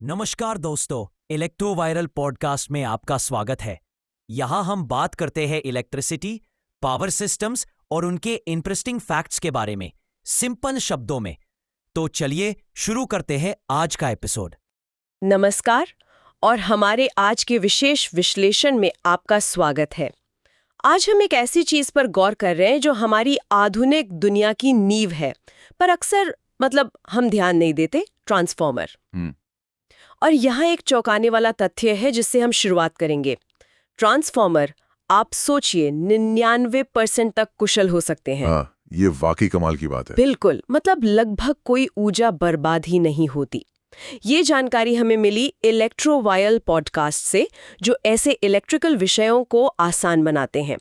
नमस्कार दोस्तों, electro viral podcast में आपका स्वागत है। यहाँ हम बात करते हैं इलेक्ट्रिसिटी, पावर सिस्टम्स और उनके इंटरेस्टिंग फैक्ट्स के बारे में, सिंपल शब्दों में। तो चलिए शुरू करते हैं आज का एपिसोड। नमस्कार और हमारे आज के विशेष विश्लेषण में आपका स्वागत है। आज हम एक ऐसी चीज पर गौर कर रहे हैं जो हमारी आधुनिक दुनिया की नींव है, पर अक्सर हम ध्यान नहीं देते, ट्रांसफॉर्मर। और यहाँ एक चौंकाने वाला तथ्य है जिससे हम शुरुआत करेंगे। ट्रांसफॉर्मर, आप सोचिए, 99% तक कुशल हो सकते हैं। हाँ, ये वाकई कमाल की बात है। बिल्कुल, लगभग कोई ऊर्जा बर्बाद ही नहीं होती। ये जानकारी हमें मिली इलेक्ट्रो वायरल पॉडकास्ट से, जो ऐसे इलेक्ट्रिकल विषयों को आसान बनाते हैं।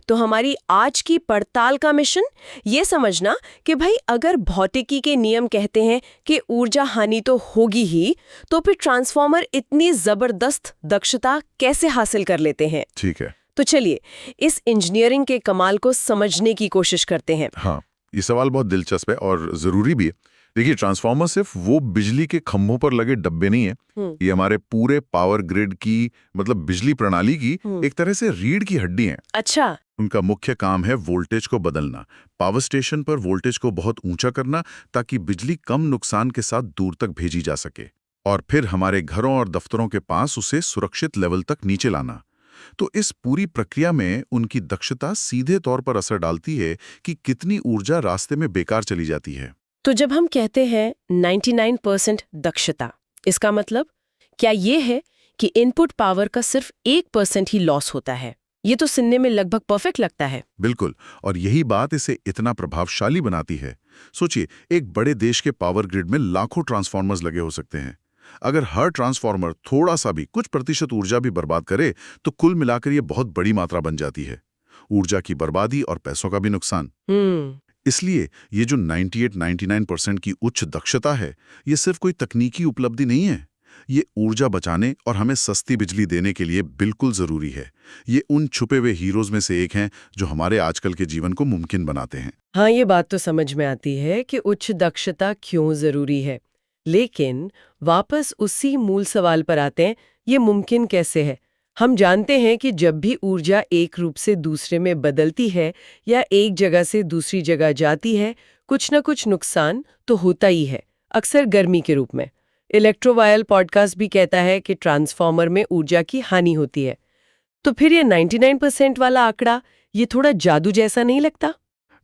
तो हमारी आज की पड़ताल का मिशन ये समझना कि भाई अगर भौतिकी के नियम कहते हैं कि ऊर्जा हानि तो होगी ही, तो फिर ट्रांसफॉर्मर इतनी जबरदस्त दक्षता कैसे हासिल कर लेते हैं। ठीक है। तो चलिए इस इंजीनियरिंग के कमाल को समझने की कोशिश करते हैं। हाँ, ये सवाल बहुत दिलचस्प है और जरूरी भी है। देखिए, ट्रांसफार्मर सिर्फ वो बिजली के खंभों पर लगे डब्बे नहीं है। ये हमारे पूरे पावर ग्रिड की, बिजली प्रणाली की एक तरह से रीढ़ की हड्डी है। अच्छा। उनका मुख्य काम है वोल्टेज को बदलना, पावर स्टेशन पर वोल्टेज को बहुत ऊंचा करना ताकि बिजली कम नुकसान के साथ दूर तक भेजी जा सके, और फिर हमारे घरों और दफ्तरों के पास उसे सुरक्षित लेवल तक नीचे लाना। तो इस पूरी प्रक्रिया में उनकी दक्षता सीधे तौर पर असर डालती है कि कितनी ऊर्जा रास्ते में बेकार चली जाती है। तो जब हम कहते हैं 99% दक्षता, इसका मतलब क्या ये है कि इनपुट पावर का सिर्फ 1% ही लॉस होता है? ये तो सुनने में लगभग परफेक्ट लगता है। बिल्कुल, और यही बात इसे इतना प्रभावशाली बनाती है। सोचिए, एक बड़े देश के पावर ग्रिड में लाखों ट्रांसफार्मर्स लगे हो सकते हैं। अगर हर ट्रांसफार्मर थोड़ा सा भी, कुछ प्रतिशत ऊर्जा भी बर्बाद करे, तो कुल मिलाकर ये बहुत बड़ी मात्रा बन जाती है। ऊर्जा की बर्बादी और पैसों का भी नुकसान। इसलिए ये जो 98-99% की उच्च दक्षता है, ये सिर्फ कोई तकनीकी उपलब्धि नहीं है। ये ऊर्जा बचाने और हमें सस्ती बिजली देने के लिए बिल्कुल जरूरी है। ये उन छुपे हुए हीरोज में से एक हैं जो हमारे आजकल के जीवन को मुमकिन बनाते हैं। हाँ, ये बात तो समझ में आती है कि उच्च दक्षता क्यों जरूरी है। लेकिन वापस उसी मूल सवाल पर आते हैं, ये मुमकिन कैसे है? हम जानते हैं कि जब भी ऊर्जा एक रूप से दूसरे में बदलती है या एक जगह से दूसरी जगह जाती है, कुछ न कुछ नुकसान तो होता ही है, अक्सर गर्मी के रूप में। इलेक्ट्रोवायल पॉडकास्ट भी कहता है कि ट्रांसफार्मर में ऊर्जा की हानि होती है। तो फिर ये 99% वाला आंकड़ा, ये थोड़ा जादू जैसा नहीं लगता?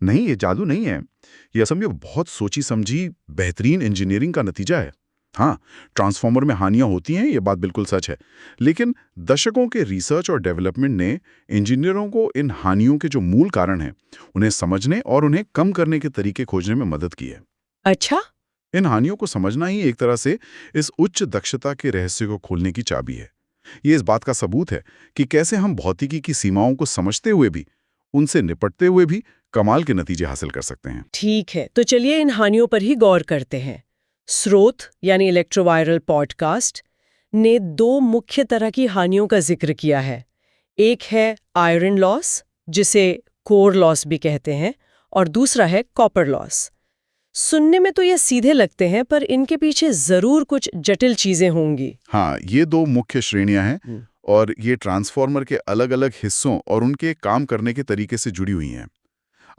नहीं, ये जादू नहीं है। ये असल में बहुत सोची समझी बेहतरीन इंजीनियरिंग का नतीजा है। हाँ, ट्रांसफार्मर में हानियां होती हैं, ये बात बिल्कुल सच है। लेकिन दशकों के रिसर्च और डेवलपमेंट ने इंजीनियरों को इन हानियों के जो मूल कारण हैं, उन्हें समझने और उन्हें कम करने के तरीके खोजने में मदद की है। अच्छा। इन हानियों को समझना ही एक तरह से इस उच्च दक्षता के रहस्य को खोलने की चाबी है। ये इस बात का सबूत है कि कैसे हम भौतिकी की सीमाओं को समझते हुए भी, उनसे निपटते हुए भी कमाल के नतीजे हासिल कर सकते हैं। ठीक है, तो चलिए इन हानियों पर ही गौर करते हैं। स्रोत यानी इलेक्ट्रोवायरल पॉडकास्ट ने दो मुख्य तरह की हानियों का जिक्र किया है। एक है आयरन लॉस, जिसे कोर लॉस भी कहते हैं, और दूसरा है कॉपर लॉस। सुनने में तो ये सीधे लगते हैं, पर इनके पीछे जरूर कुछ जटिल चीजें होंगी। हाँ, ये दो मुख्य श्रेणियां हैं और ये ट्रांसफार्मर के अलग-अलग हिस्सों और उनके काम करने के तरीके से जुड़ी हुई हैं।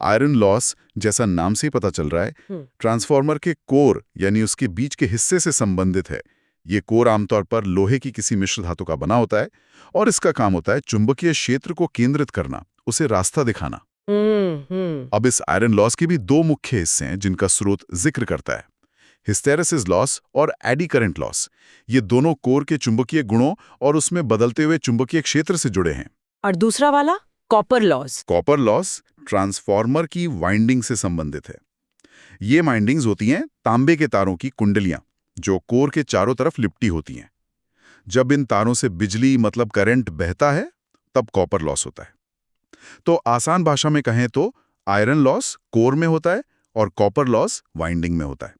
आयरन लॉस, जैसा नाम से ही पता चल रहा है, ट्रांसफार्मर के कोर यानी उसके बीच के हिस्से से संबंधित है। ये कोर आमतौर पर लोहे की किसी मिश्र धातु का बना होता है और इसका काम होता है चुंबकीय क्षेत्र को केंद्रित करना, उसे रास्ता दिखाना। अब इस आयरन लॉस के भी दो मुख्य हिस्से हैं जिनका स्रोत जिक्र करता है, हिस्टेरेसिस लॉस और एडी करंट लॉस। ये दोनों कोर के चुंबकीय गुणों और उसमें बदलते हुए चुंबकीय क्षेत्र से जुड़े हैं। और दूसरा वाला copper loss? Copper loss transformer की वाइंडिंग से संबंधित है। ये वाइंडिंग्स होती हैं तांबे के तारों की कुंडलियां, जो कोर के चारों तरफ लिपटी होती हैं। जब इन तारों से बिजली करंट बहता है, तब कॉपर लॉस होता है। तो आसान भाषा में कहें तो आयरन लॉस कोर में होता है और कॉपर लॉस वाइंडिंग में होता है।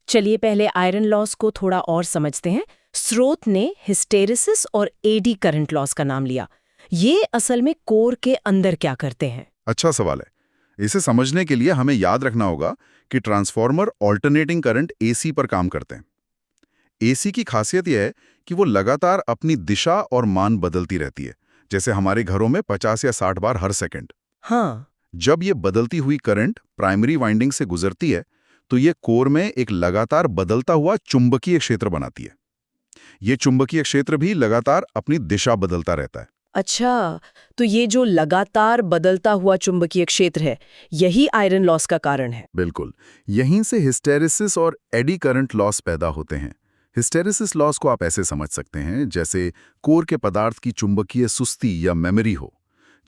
चलिए पहले आयरन लॉस को थोड़ा और समझते हैं। स्रोत ने हिस्टेरेसिस और एडी करंट लॉस का नाम लिया। ये असल में कोर के अंदर क्या करते हैं? अच्छा सवाल है। इसे समझने के लिए हमें याद रखना होगा कि ट्रांसफार्मर ऑल्टरनेटिंग करंट एसी पर काम करते हैं। एसी की खासियत यह है कि वो लगातार अपनी दिशा और मान बदलती रहती है, जैसे हमारे घरों में 50 या 60 बार हर सेकंड। हाँ। जब ये बदलती हुई करंट प्राइमरी वाइंडिंग से गुजरती है, तो ये कोर में एक लगातार बदलता हुआ चुंबकीय क्षेत्र बनाती है। ये चुंबकीय क्षेत्र भी लगातार अपनी दिशा बदलता रहता है। अच्छा, तो ये जो लगातार बदलता हुआ चुंबकीय क्षेत्र है, यही आयरन लॉस का कारण है। बिल्कुल, यहीं से हिस्टेरेसिस और एडी करंट लॉस पैदा होते हैं। हिस्टेरेसिस लॉस को आप ऐसे समझ सकते हैं जैसे कोर के पदार्थ की चुंबकीय सुस्ती या मेमोरी हो।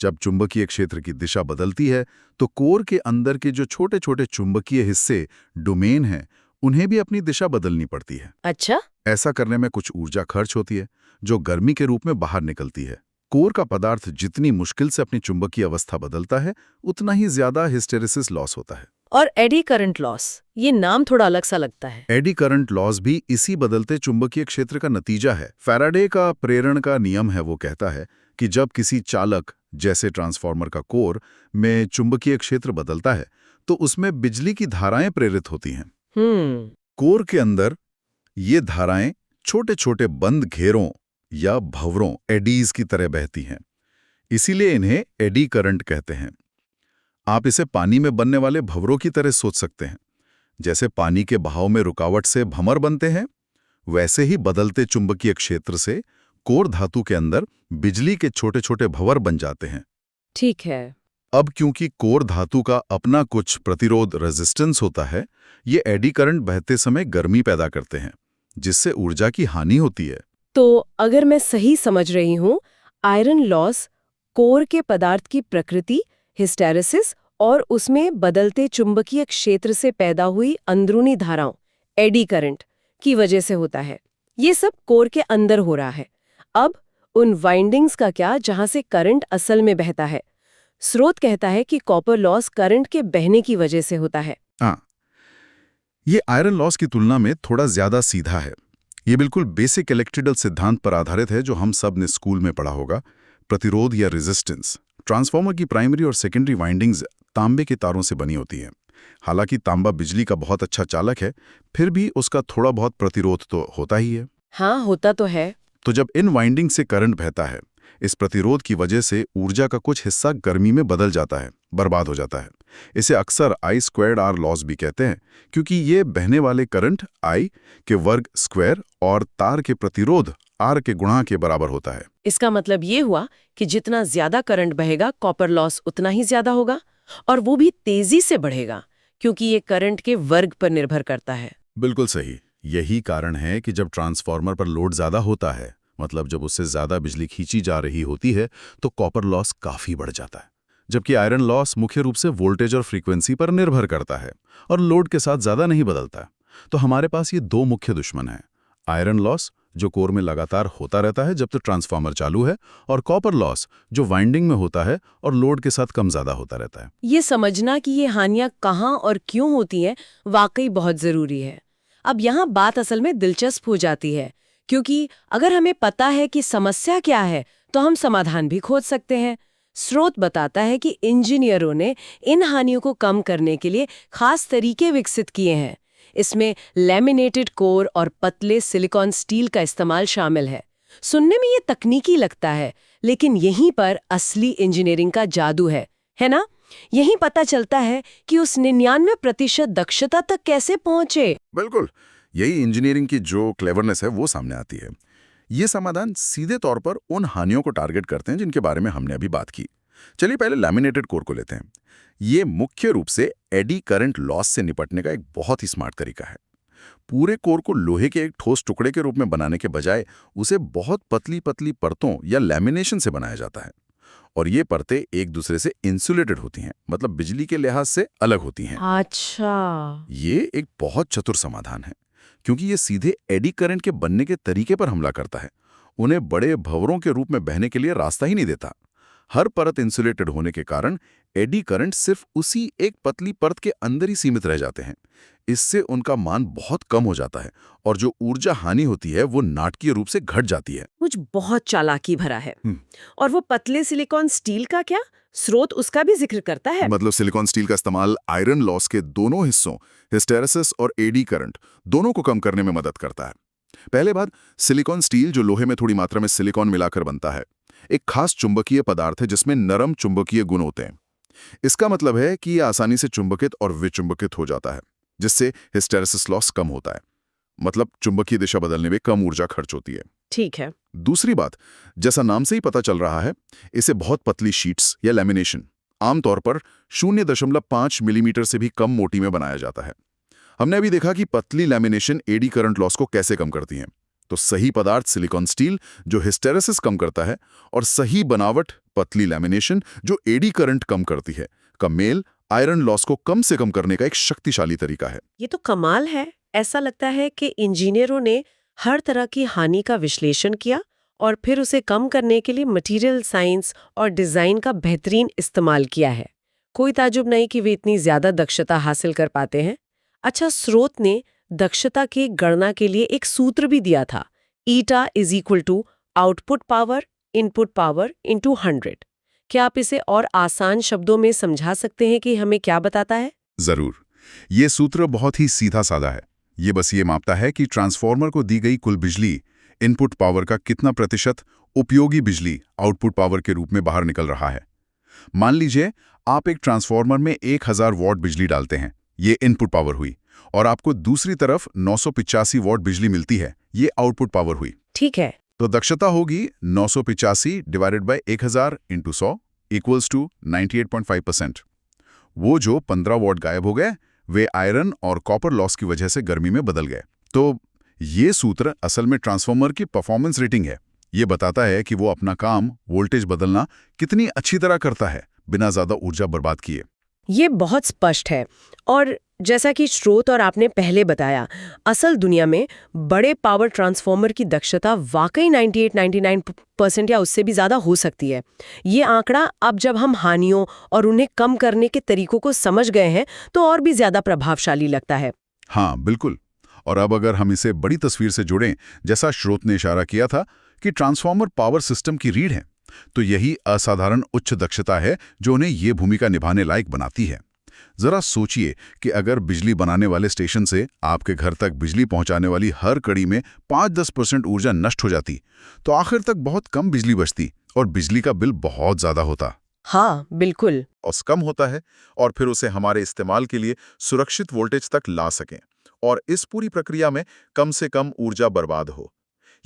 जब चुंबकीय क्षेत्र की दिशा बदलती है, तो कोर के अंदर के जो छोटे छोटे चुंबकीय हिस्से डोमेन हैं, उन्हें भी अपनी दिशा बदलनी पड़ती है। अच्छा। ऐसा करने में कुछ ऊर्जा खर्च होती है, जो गर्मी के रूप में बाहर निकलती है। कोर का पदार्थ जितनी मुश्किल से अपनी चुंबकीय अवस्था बदलता है, उतना ही ज्यादा हिस्टेरेसिस लॉस होता है। और एडी करंट लॉस, ये नाम थोड़ा अलग सा लगता है। एडी करंट लॉस भी इसी बदलते चुंबकीय क्षेत्र का नतीजा है। फैराडे का प्रेरण का नियम है, वो कहता है कि जब किसी चालक जैसे ट्रांसफार्मर का कोर में चुंबकीय क्षेत्र बदलता है, तो उसमें बिजली की धाराएं प्रेरित होती हैं। कोर के अंदर ये धाराएं छोटे छोटे बंद घेरों या भंवरों एडीज की तरह बहती हैं। इसीलिए इन्हें एडी करंट कहते हैं। आप इसे पानी में बनने वाले भंवरों की तरह सोच सकते हैं। जैसे पानी के बहाव में रुकावट से भंवर बनते हैं, वैसे ही बदलते चुंबकीय क्षेत्र से कोर धातु के अंदर बिजली के छोटे छोटे भंवर बन जाते हैं। ठीक है। अब क्योंकि कोर धातु का अपना कुछ प्रतिरोध रेजिस्टेंस होता है, ये एडी करंट बहते समय गर्मी पैदा करते हैं, जिससे ऊर्जा की हानि होती है। तो अगर मैं सही समझ रही हूँ, आयरन लॉस कोर के पदार्थ की प्रकृति, हिस्टेरेसिस और उसमें बदलते चुंबकीय क्षेत्र से पैदा हुई अंदरूनी धाराओं, एडी करंट की वजह से होता है। ये सब कोर के अंदर हो रहा है। अब उन वाइंडिंग्स का क्या जहां से करंट असल में बहता है? स्रोत कहता है कि कॉपर लॉस करंट के बहने की वजह से होता है। हाँ, ये आयरन लॉस की तुलना में थोड़ा ज्यादा सीधा है। ये बिल्कुल बेसिक इलेक्ट्रिकल सिद्धांत पर आधारित है, जो हम सब ने स्कूल में पढ़ा होगा। प्रतिरोध या रेजिस्टेंस। ट्रांसफार्मर की प्राइमरी और सेकेंडरी वाइंडिंग्स तांबे के तारों से बनी होती हैं। हालांकि तांबा बिजली का बहुत अच्छा चालक है, फिर भी उसका थोड़ा बहुत प्रतिरोध तो होता ही है। हाँ, होता तो है। तो जब इन वाइंडिंग से करंट बहता है, इस प्रतिरोध की वजह से ऊर्जा का कुछ हिस्सा गर्मी में बदल जाता है, बर्बाद हो जाता है। इसे अक्सर I²R लॉस भी कहते हैं, क्योंकि ये बहने वाले करंट I के वर्ग स्क्वायर और तार के प्रतिरोध R के गुणा के बराबर होता है। इसका मतलब ये हुआ कि जितना ज्यादा करंट बहेगा, कॉपर लॉस उतना ही ज्यादा होगा, और वो भी तेजी से बढ़ेगा, क्योंकि ये करंट के वर्ग पर निर्भर करता है। बिल्कुल सही। यही कारण है कि जब ट्रांसफार्मर पर लोड ज्यादा होता है, मतलब जब उससे ज्यादा बिजली खींची जा रही होती है, तो कॉपर लॉस काफी बढ़ जाता है। जबकि आयरन लॉस मुख्य रूप से वोल्टेज और फ्रीक्वेंसी पर निर्भर करता है और लोड के साथ ज्यादा नहीं बदलता। तो हमारे पास ये दो मुख्य दुश्मन हैं: आयरन लॉस, जो कोर में लगातार होता रहता है जब तक ट्रांसफार्मर चालू है, और कॉपर लॉस, जो वाइंडिंग में होता है और लोड के साथ कम ज्यादा होता रहता है। ये समझना कि ये हानियां कहाँ और क्यों होती हैं, वाकई बहुत जरूरी है। अब यहाँ बात असल में दिलचस्प हो जाती है, क्योंकि अगर हमें पता है कि समस्या क्या है, तो हम समाधान भी खोज सकते हैं। स्रोत बताता है कि इंजीनियरों ने इन हानियों को कम करने के लिए खास तरीके विकसित किए हैं। इसमें लैमिनेटेड कोर और पतले सिलिकॉन स्टील का इस्तेमाल शामिल है। सुनने में ये तकनीकी लगता है, लेकिन यहीं पर असली इंजीनियरिंग का जादू है ना? यहीं पता चलता है कि उस 99% दक्षता तक कैसे पहुंचे। बिल्कुल, यही इंजीनियरिंग की जो क्लेवरनेस है वो सामने आती है। ये समाधान सीधे तौर पर उन हानियों को टारगेट करते हैं जिनके बारे में हमने अभी बात की। चलिए पहले लैमिनेटेड कोर को लेते हैं। ये मुख्य रूप से एडी करंट लॉस से निपटने का एक बहुत ही स्मार्ट तरीका है। पूरे कोर को लोहे के एक ठोस टुकड़े के रूप में बनाने के बजाय उसे बहुत पतली पतली परतों या लैमिनेशन से बनाया जाता है, और ये परतें एक दूसरे से इंसुलेटेड होती हैं, मतलब बिजली के लिहाज से अलग होती हैं। अच्छा। ये एक बहुत चतुर समाधान है, क्योंकि ये सीधे एडी करंट के बनने के तरीके पर हमला करता है। उन्हें बड़े भंवरों के रूप में बहने के लिए रास्ता ही नहीं देता। हर परत इंसुलेटेड होने के कारण एडी करंट सिर्फ उसी एक पतली परत के अंदर ही सीमित रह जाते हैं। इससे उनका मान बहुत कम हो जाता है, और जो ऊर्जा हानि होती है वो नाटकीय रूप से घट जाती है। कुछ बहुत चालाकी भरा है। और वो पतले सिलिकॉन स्टील का क्या? स्रोत उसका भी जिक्र करता है। मतलब सिलिकॉन स्टील का इस्तेमाल आयरन लॉस के दोनों हिस्सों, हिस्टेरेसिस और एडी करंट, दोनों को कम करने में मदद करता है। पहले बात, सिलिकॉन स्टील जो लोहे में थोड़ी मात्रा में सिलिकॉन मिलाकर बनता है, एक खास चुंबकीय पदार्थ है जिसमें नरम चुंबकीय गुण होते हैं। इसका मतलब है कि यह आसानी से चुंबकित और विचुंबकित हो जाता है, जिससे हिस्टेरेसिस लॉस कम होता है। मतलब चुंबकीय दिशा बदलने में कम ऊर्जा खर्च होती है। ठीक है। दूसरी बात, जैसा नाम से ही पता चल रहा है, इसे बहुत पतली शीट्स या लैमिनेशन आमतौर पर 0.5 मिलीमीटर से भी कम मोटी में बनाया जाता है। हमने अभी देखा कि पतली लैमिनेशन एडी करंट लॉस को कैसे कम करती है। तो सही पदार्थ सिलिकॉन स्टील जो हिस्टेरेसिस कम करता है, और सही बनावट पतली लैमिनेशन जो एडी करंट कम करती है, का मेल आयरन लॉस को कम से कम करने का एक शक्तिशाली तरीका है। ये तो कमाल है। ऐसा लगता है कि इंजीनियरों ने हर तरह की हानि का विश्लेषण किया और फिर उसे कम करने के लिए मटेरियल साइंस और डिजाइन का बेहतरीन इस्तेमाल किया है। कोई ताजुब नहीं कि वे इतनी ज्यादा दक्षता हासिल कर पाते हैं। अच्छा, स्रोत ने दक्षता की गणना के लिए एक सूत्र भी दिया था, eta is equal to output power input power into 100। क्या आप इसे और आसान शब्दों में समझा सकते हैं कि हमें क्या बताता है? जरूर। ये सूत्र बहुत ही सीधा साधा है। ये बस ये मापता है कि ट्रांसफार्मर को दी गई कुल बिजली इनपुट पावर का कितना प्रतिशत उपयोगी बिजली आउटपुट पावर के रूप में बाहर निकल रहा है। मान लीजिए आप एक ट्रांसफार्मर में 1000 वॉट बिजली डालते हैं, ये इनपुट पावर हुई, और आपको दूसरी तरफ 985 वॉट बिजली मिलती है, ये आउटपुट पावर हुई। ठीक है। तो दक्षता होगी 985 divided by 1000 into 100 equals to 98.5%। वो जो 15 वॉट गायब हो गए, वे आयरन और कॉपर लॉस की वजह से गर्मी में बदल गए। तो ये सूत्र असल में ट्रांसफार्मर की परफॉर्मेंस रेटिंग है। ये बताता है कि वो अपना काम, वोल्टेज बदलना कितनी अच्छी तरह करता है, बिना ज्यादा ऊर्जा बर्बाद किए। ये बहुत स्पष्ट है। और जैसा कि स्रोत और आपने पहले बताया, असल दुनिया में बड़े पावर ट्रांसफार्मर की दक्षता वाकई 98-99% या उससे भी ज्यादा हो सकती है। ये आंकड़ा अब जब हम हानियों और उन्हें कम करने के तरीकों को समझ गए हैं तो और भी ज्यादा प्रभावशाली लगता है। हाँ, बिल्कुल। और अब अगर हम इसे बड़ी तस्वीर से जोड़ें, जैसा स्रोत ने इशारा किया था कि ट्रांसफार्मर पावर सिस्टम की रीढ़ है, तो यही असाधारण उच्च दक्षता है जो उन्हें ये भूमिका निभाने लायक बनाती है। जरा सोचिए कि अगर बिजली बनाने वाले स्टेशन से आपके घर तक बिजली पहुंचाने वाली हर कड़ी में 5-10% ऊर्जा नष्ट हो जाती, तो आखिर तक बहुत कम बिजली बचती और बिजली का बिल बहुत ज्यादा होता। हाँ, बिल्कुल। और कम होता है, और फिर उसे हमारे इस्तेमाल के लिए सुरक्षित वोल्टेज तक ला सकें, और इस पूरी प्रक्रिया में कम से कम ऊर्जा बर्बाद हो।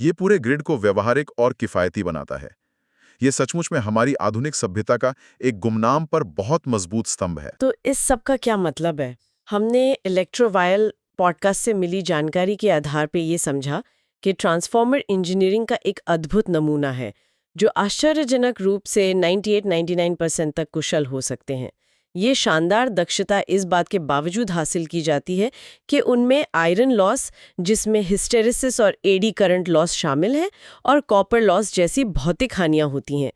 ये पूरे ग्रिड को व्यवहारिक और किफायती बनाता है। ये सचमुच में हमारी आधुनिक सभ्यता का एक गुमनाम पर बहुत मजबूत स्तंभ है। तो इस सब का क्या मतलब है? हमने इलेक्ट्रोवायल पॉडकास्ट से मिली जानकारी के आधार पे ये समझा कि ट्रांसफार्मर इंजीनियरिंग का एक अद्भुत नमूना है जो आश्चर्यजनक रूप से 98-99% तक कुशल हो सकते हैं। ये शानदार दक्षता इस बात के बावजूद हासिल की जाती है कि उनमें आयरन लॉस, जिसमें हिस्टेरेसिस और एडी करंट लॉस शामिल है, और कॉपर लॉस जैसी भौतिक हानियां होती हैं।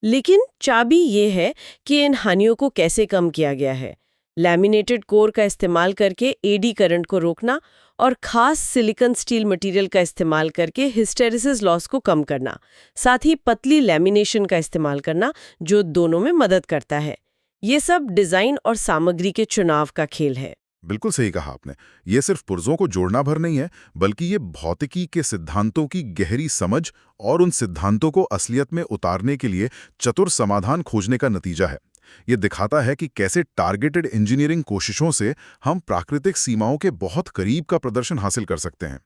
लेकिन चाबी ये है कि इन हानियों को कैसे कम किया गया है। लैमिनेटेड कोर का इस्तेमाल करके एडी करंट को रोकना और खास सिलिकॉन स्टील मटेरियल का इस्तेमाल करके हिस्टेरेसिस लॉस को कम करना, साथ ही पतली लैमिनेशन का इस्तेमाल करना जो दोनों में मदद करता है। ये सब डिजाइन और सामग्री के चुनाव का खेल है। बिल्कुल सही कहा आपने। ये सिर्फ पुर्जों को जोड़ना भर नहीं है, बल्कि ये भौतिकी के सिद्धांतों की गहरी समझ और उन सिद्धांतों को असलियत में उतारने के लिए चतुर समाधान खोजने का नतीजा है। ये दिखाता है कि कैसे टारगेटेड इंजीनियरिंग कोशिशों से हम प्राकृतिक सीमाओं के बहुत करीब का प्रदर्शन हासिल कर सकते हैं।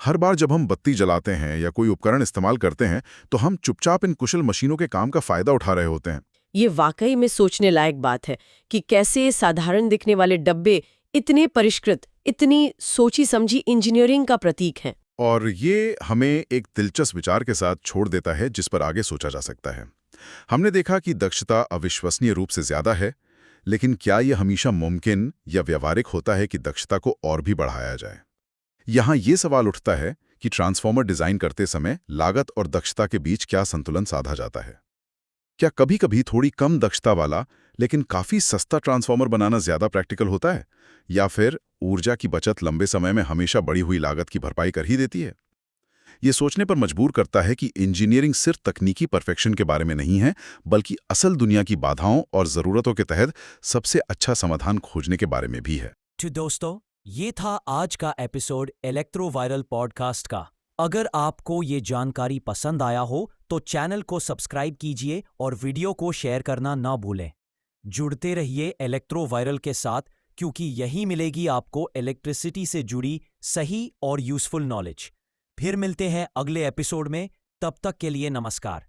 हर बार जब हम बत्ती जलाते हैं या कोई उपकरण इस्तेमाल करते हैं, तो हम चुपचाप इन कुशल मशीनों के काम का फायदा उठा रहे होते हैं। ये वाकई में सोचने लायक बात है कि कैसे साधारण दिखने वाले डब्बे इतने परिष्कृत, इतनी सोची समझी इंजीनियरिंग का प्रतीक हैं। और ये हमें एक दिलचस्प विचार के साथ छोड़ देता है जिस पर आगे सोचा जा सकता है। हमने देखा कि दक्षता अविश्वसनीय रूप से ज्यादा है, लेकिन क्या यह हमेशा मुमकिन या व्यावहारिक होता है कि दक्षता को और भी बढ़ाया जाए? यहाँ ये सवाल उठता है कि ट्रांसफार्मर डिजाइन करते समय लागत और दक्षता के बीच क्या संतुलन साधा जाता है? क्या कभी-कभी थोड़ी कम दक्षता वाला लेकिन काफी सस्ता ट्रांसफार्मर बनाना ज्यादा प्रैक्टिकल होता है, या फिर ऊर्जा की बचत लंबे समय में हमेशा बढ़ी हुई लागत की भरपाई कर ही देती है? ये सोचने पर मजबूर करता है कि इंजीनियरिंग सिर्फ तकनीकी परफेक्शन के बारे में नहीं है, बल्कि असल दुनिया की बाधाओं और जरूरतों के तहत सबसे अच्छा समाधान खोजने के बारे में भी है। तो दोस्तों, ये था आज का एपिसोड इलेक्ट्रोवायरल पॉडकास्ट का। अगर आपको ये जानकारी पसंद आया हो तो चैनल को सब्सक्राइब कीजिए और वीडियो को शेयर करना ना भूलें। जुड़ते रहिए इलेक्ट्रोवायरल के साथ, क्योंकि यही मिलेगी आपको इलेक्ट्रिसिटी से जुड़ी सही और यूजफुल नॉलेज। फिर मिलते हैं अगले एपिसोड में, तब तक के लिए नमस्कार।